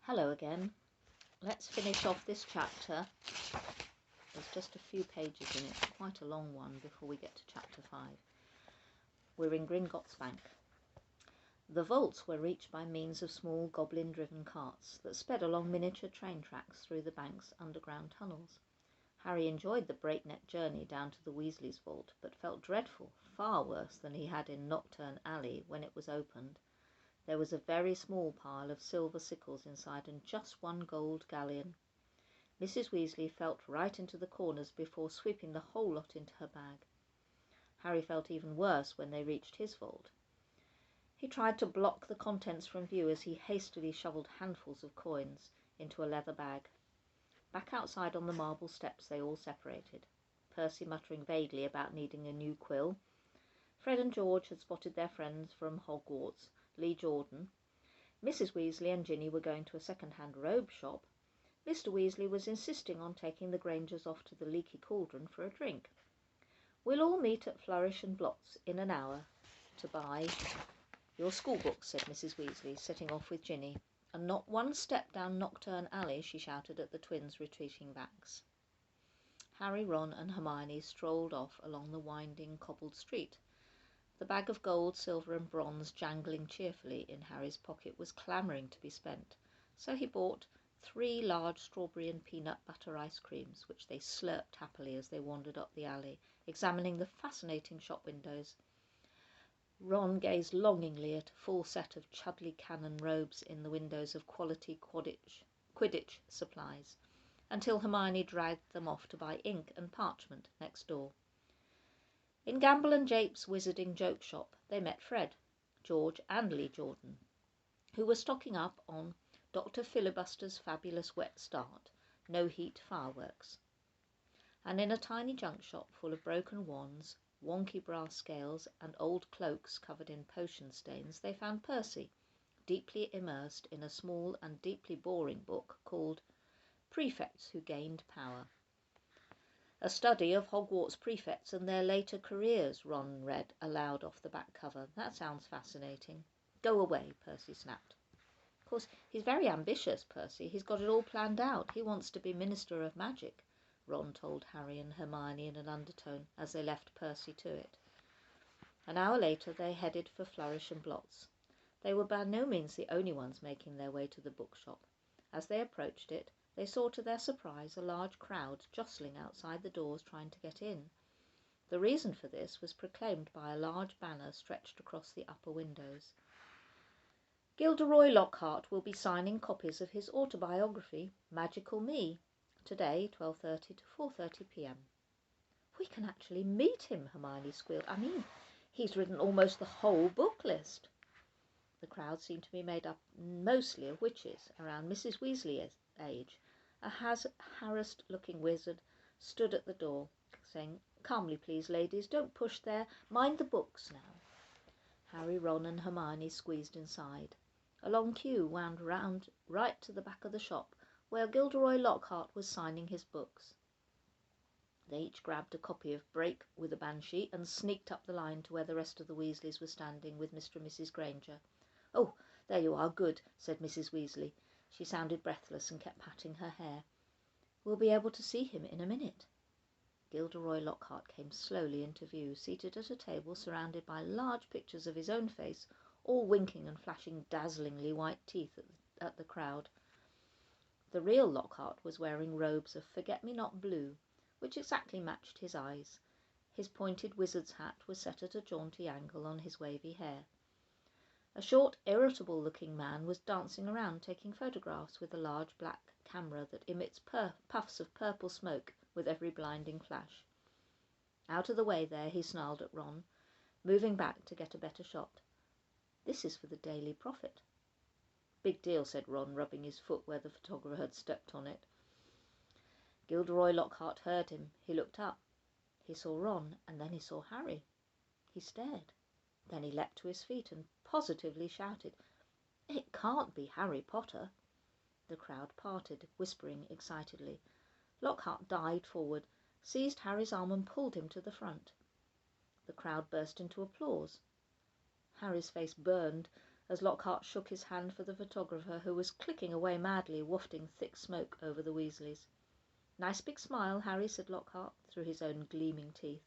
Hello again. Let's finish off this chapter. There's just a few pages in it, quite a long one before we get to chapter 5. We're in Gringotts Bank. The vaults were reached by means of small goblin-driven carts that sped along miniature train tracks through the bank's underground tunnels. Harry enjoyed the breakneck journey down to the Weasleys' vault, but felt dreadful, far worse than he had in Knockturn Alley when it was opened. There was a very small pile of silver sickles inside and just one gold galleon. Mrs. Weasley felt right into the corners before sweeping the whole lot into her bag. Harry felt even worse when they reached his vault. He tried to block the contents from view as he hastily shovelled handfuls of coins into a leather bag. Back outside on the marble steps they all separated, Percy muttering vaguely about needing a new quill. Fred and George had spotted their friends from Hogwarts, Lee Jordan. Mrs. Weasley and Ginny were going to a second-hand robe shop. Mr. Weasley was insisting on taking the Grangers off to the Leaky Cauldron for a drink. "We'll all meet at Flourish and Blott's in an hour to buy your school books," said Mrs. Weasley, setting off with Ginny. "And not one step down Knockturn Alley," she shouted at the twins' retreating backs. Harry, Ron and Hermione strolled off along the winding cobbled street. The bag of gold, silver and bronze, jangling cheerfully in Harry's pocket, was clamouring to be spent, so he bought 3 large strawberry and peanut butter ice creams, which they slurped happily as they wandered up the alley, examining the fascinating shop windows. Ron gazed longingly at a full set of Chudley Cannon robes in the windows of Quality Quidditch supplies, until Hermione dragged them off to buy ink and parchment next door. In Gamble and Jape's Wizarding Joke Shop they met Fred, George and Lee Jordan, who were stocking up on Dr. Filibuster's fabulous wet start, no-heat fireworks. And in a tiny junk shop full of broken wands, wonky brass scales and old cloaks covered in potion stains, they found Percy, deeply immersed in a small and deeply boring book called Prefects Who Gained Power. "A study of Hogwarts prefects and their later careers," Ron read aloud off the back cover. "That sounds fascinating." "Go away," Percy snapped. "Of course, he's very ambitious, Percy. He's got it all planned out. He wants to be Minister of Magic," Ron told Harry and Hermione in an undertone as they left Percy to it. An hour later they headed for Flourish and Blott's. They were by no means the only ones making their way to the bookshop. As they approached it, they saw to their surprise a large crowd jostling outside the doors trying to get in. The reason for this was proclaimed by a large banner stretched across the upper windows. "Gilderoy Lockhart will be signing copies of his autobiography, Magical Me, today, 12:30 to 4:30 p.m. "We can actually meet him," Hermione squealed. "I mean, he's written almost the whole book list." The crowd seemed to be made up mostly of witches, around Mrs. Weasley's age. A harassed-looking wizard stood at the door, saying, "Calmly, please, ladies. Don't push there. Mind the books now." Harry, Ron and Hermione squeezed inside. A long queue wound round right to the back of the shop, where Gilderoy Lockhart was signing his books. They each grabbed a copy of Break with a Banshee and sneaked up the line to where the rest of the Weasleys were standing with Mr. and Mrs. Granger. "Oh, there you are, good," said Mrs. Weasley. She sounded breathless and kept patting her hair. "We'll be able to see him in a minute." Gilderoy Lockhart came slowly into view, seated at a table surrounded by large pictures of his own face, all winking and flashing dazzlingly white teeth at the crowd. The real Lockhart was wearing robes of forget-me-not blue, which exactly matched his eyes. His pointed wizard's hat was set at a jaunty angle on his wavy hair. A short, irritable-looking man was dancing around, taking photographs with a large black camera that emits puffs of purple smoke with every blinding flash. "Out of the way there," he snarled at Ron, moving back to get a better shot. "This is for the Daily Prophet." "Big deal," said Ron, rubbing his foot where the photographer had stepped on it. Gilderoy Lockhart heard him. He looked up. He saw Ron, and then he saw Harry. He stared. Then he leapt to his feet and positively shouted, "It can't be Harry Potter!" The crowd parted, whispering excitedly. Lockhart dived forward, seized Harry's arm and pulled him to the front. The crowd burst into applause. Harry's face burned as Lockhart shook his hand for the photographer, who was clicking away madly, wafting thick smoke over the Weasleys. "Nice big smile, Harry," said Lockhart, through his own gleaming teeth.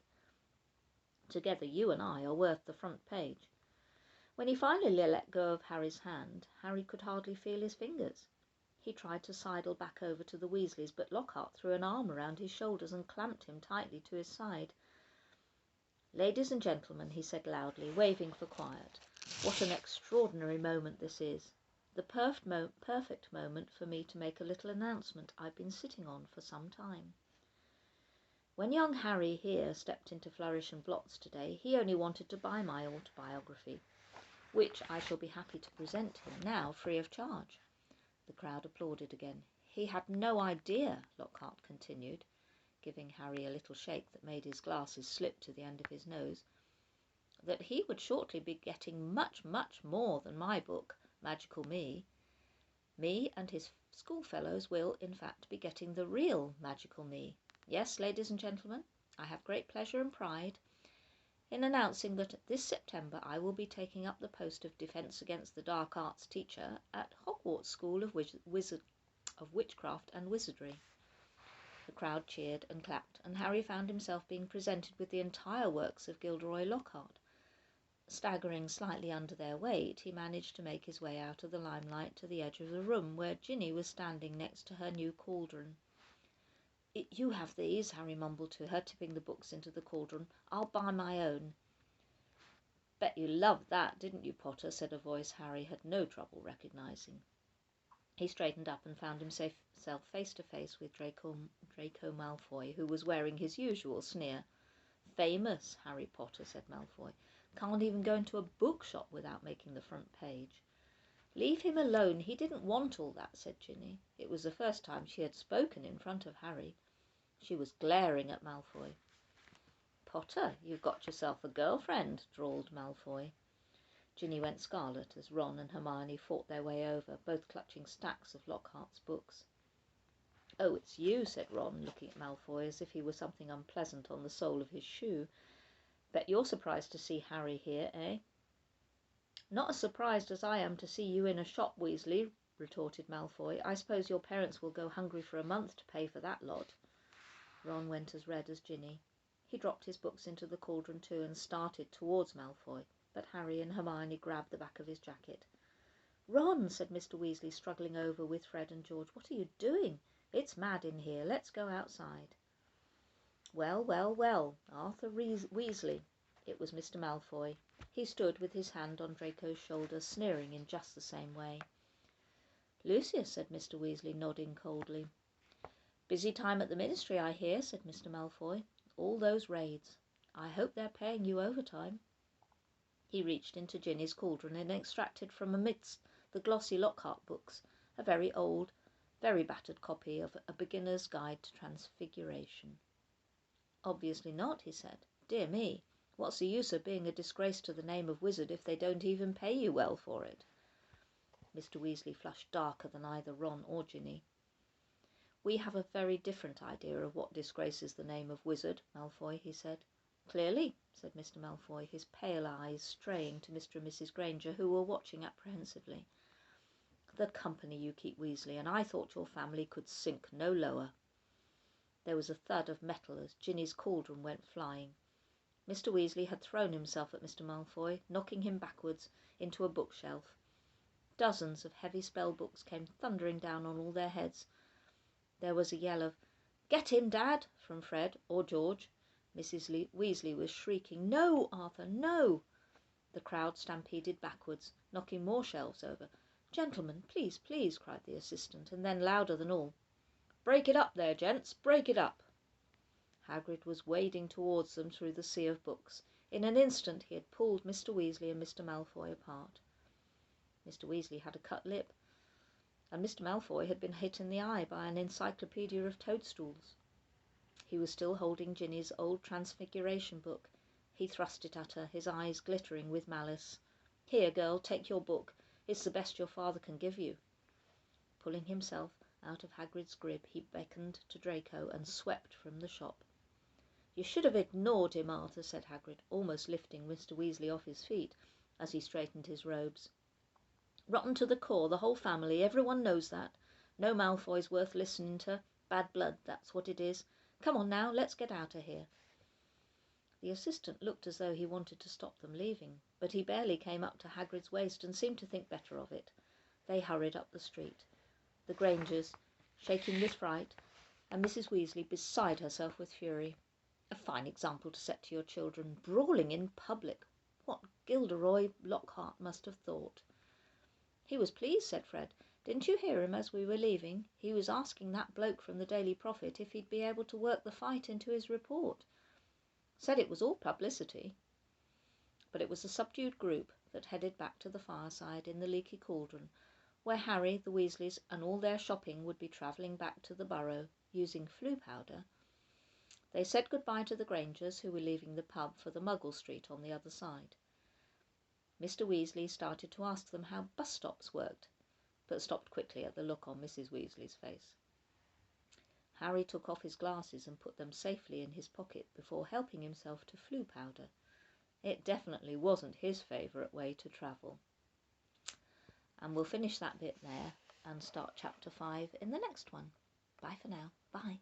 "Together you and I are worth the front page." When he finally let go of Harry's hand, Harry could hardly feel his fingers. He tried to sidle back over to the Weasleys, but Lockhart threw an arm around his shoulders and clamped him tightly to his side. "Ladies and gentlemen," he said loudly, waving for quiet, "what an extraordinary moment this is. The perfect moment for me to make a little announcement I've been sitting on for some time. When young Harry here stepped into Flourish and Blots today, he only wanted to buy my autobiography, which I shall be happy to present him now free of charge." The crowd applauded again. "He had no idea," Lockhart continued, giving Harry a little shake that made his glasses slip to the end of his nose, "that he would shortly be getting much, much more than my book, Magical Me. Me and his schoolfellows will, in fact, be getting the real Magical Me. Yes, ladies and gentlemen, I have great pleasure and pride in announcing that this September I will be taking up the post of Defence Against the Dark Arts teacher at Hogwarts School of Witchcraft and Wizardry." The crowd cheered and clapped, and Harry found himself being presented with the entire works of Gilderoy Lockhart. Staggering slightly under their weight, he managed to make his way out of the limelight to the edge of the room, where Ginny was standing next to her new cauldron. "You have these," Harry mumbled to her, tipping the books into the cauldron. "I'll buy my own." "Bet you loved that, didn't you, Potter?" said a voice Harry had no trouble recognising. He straightened up and found himself face to face with Draco Malfoy, who was wearing his usual sneer. "Famous Harry Potter," said Malfoy. "Can't even go into a bookshop without making the front page." "Leave him alone, he didn't want all that," said Ginny. It was the first time she had spoken in front of Harry. She was glaring at Malfoy. "Potter, you've got yourself a girlfriend," drawled Malfoy. Ginny went scarlet as Ron and Hermione fought their way over, both clutching stacks of Lockhart's books. "Oh, it's you," said Ron, looking at Malfoy as if he were something unpleasant on the sole of his shoe. "Bet you're surprised to see Harry here, eh?" "Not as surprised as I am to see you in a shop, Weasley," retorted Malfoy. "I suppose your parents will go hungry for a month to pay for that lot." Ron went as red as Ginny. He dropped his books into the cauldron too and started towards Malfoy, but Harry and Hermione grabbed the back of his jacket. "Ron," said Mr. Weasley, struggling over with Fred and George, "what are you doing? It's mad in here. Let's go outside." "Well, well, well, Arthur Weasley." It was Mr. Malfoy. He stood with his hand on Draco's shoulder, sneering in just the same way. "Lucius," said Mr. Weasley, nodding coldly. "Busy time at the Ministry, I hear," said Mr. Malfoy. "All those raids. I hope they're paying you overtime." He reached into Ginny's cauldron and extracted from amidst the glossy Lockhart books a very old, very battered copy of A Beginner's Guide to Transfiguration. "Obviously not," he said. "Dear me, what's the use of being a disgrace to the name of wizard if they don't even pay you well for it?" Mr. Weasley flushed darker than either Ron or Ginny. "We have a very different idea of what disgraces the name of wizard, Malfoy," he said. "Clearly," said Mr. Malfoy, his pale eyes straying to Mr. and Mrs. Granger, who were watching apprehensively. "The company you keep, Weasley, and I thought your family could sink no lower." There was a thud of metal as Ginny's cauldron went flying. Mr. Weasley had thrown himself at Mr. Malfoy, knocking him backwards into a bookshelf. Dozens of heavy spell books came thundering down on all their heads. There was a yell of "Get him, Dad!" from Fred or George. Mrs. Weasley was shrieking, "No, Arthur, no!" The crowd stampeded backwards, knocking more shelves over. "Gentlemen, please, please!" cried the assistant, and then, louder than all, "Break it up there, gents, break it up!" Hagrid was wading towards them through the sea of books. In an instant he had pulled Mr. Weasley and Mr. Malfoy apart. Mr. Weasley had a cut lip, and Mr. Malfoy had been hit in the eye by an encyclopedia of toadstools. He was still holding Ginny's old Transfiguration book. He thrust it at her, his eyes glittering with malice. "Here, girl, take your book. It's the best your father can give you." Pulling himself out of Hagrid's grip, he beckoned to Draco and swept from the shop. "You should have ignored him, Arthur," said Hagrid, almost lifting Mr. Weasley off his feet as he straightened his robes. Rotten to the core, the whole family. Everyone knows that. No Malfoy's worth listening to. Bad blood, that's what it is. Come on now, let's get out of here. The assistant looked as though he wanted to stop them leaving, but he barely came up to Hagrid's waist and seemed to think better of it. They hurried up the street, the Grangers shaking with fright, and Mrs. Weasley beside herself with fury. A fine example to set to your children, brawling in public. What Gilderoy Lockhart must have thought. He was pleased, said Fred. Didn't you hear him as we were leaving? He was asking that bloke from the Daily Prophet if he'd be able to work the fight into his report. Said it was all publicity. But it was a subdued group that headed back to the fireside in the Leaky Cauldron, where Harry, the Weasleys, and all their shopping would be travelling back to the Burrow, using Floo powder. They said goodbye to the Grangers, who were leaving the pub for the Muggle Street on the other side. Mr. Weasley started to ask them how bus stops worked, but stopped quickly at the look on Mrs. Weasley's face. Harry took off his glasses and put them safely in his pocket before helping himself to Floo powder. It definitely wasn't his favourite way to travel. And we'll finish that bit there and start chapter 5 in the next one. Bye for now. Bye.